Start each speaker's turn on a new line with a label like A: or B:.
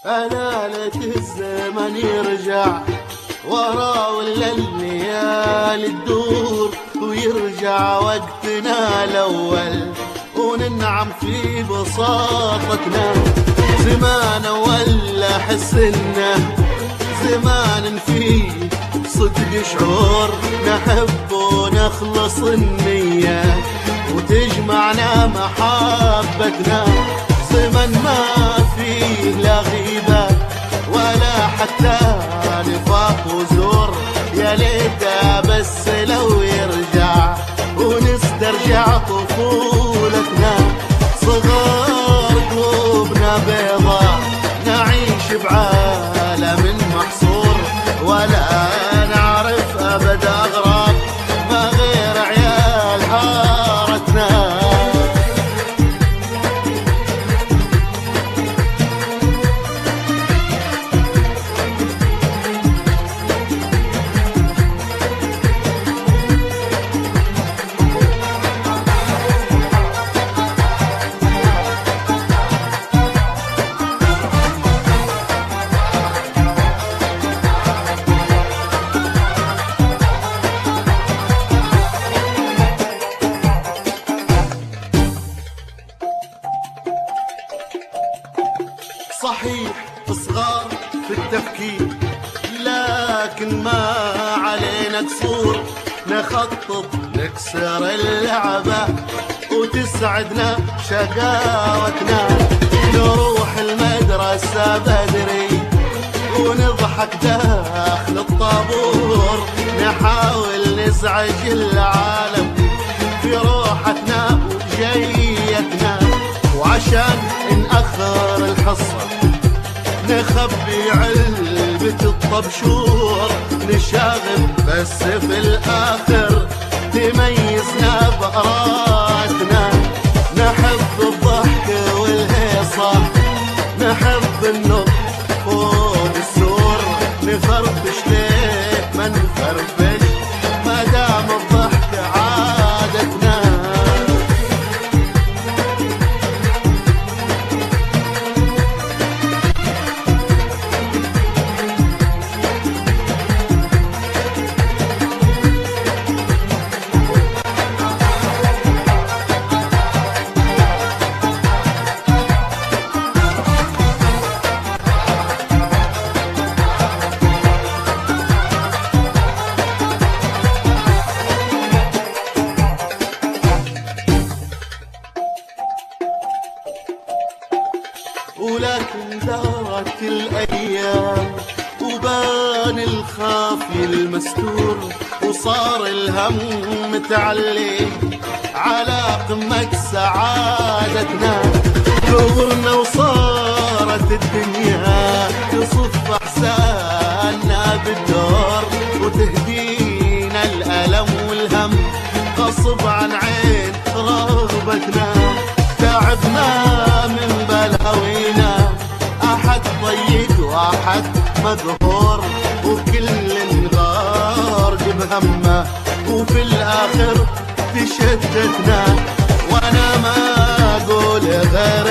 A: آلالة الزمن يرجع ورا ولا الليالي تدور، ويرجع وقتنا الأول وننعم في بساطتنا. زمان ولا حسنا زمان فيه صدق شعور، نحب ونخلص النية وتجمعنا محبتنا. زمن ما فيه لا غيبة ولا حتى نفاق وزور، يا ليته بس لو يرجع ونسترجع طفولتنا. صغار قلوبنا بيضا نعيش بعالم محصور، ولا نعرف أبد أغراب ما غير عيال حارتنا. صحيح صغار في التفكير لكن ما علينا قصور، نخطط نكسر اللعبة وتسعدنا شقاوتنا. نروح المدرسة بدري ونضحك داخل الطابور، نحاول نزعج العالم في روحتنا وجيتنا. وعشان نأخر الحصة نخبي علبة الطبشور، نشاغب بس في الآخر تميزنا بقراتنا. نحب الضحك والهيصة نحب النط فوق السور، نفرفش ليه ما نفرفش ما دام الضحك عادتنا. ولكن دارت الأيام وبان الخافي المستور، وصار الهم متعلي على قمة سعادتنا. كورنا وصارت الدنيا تصف أحزاننا بالدور، وتهدينا الألم والهم غصب عن عين رغبتنا. تعبنا من بلاوينا أحد ضيق وأحد مقهور، وكل غارق بهمه وفي الآخر تشتتنا. وأنا ما أقول غير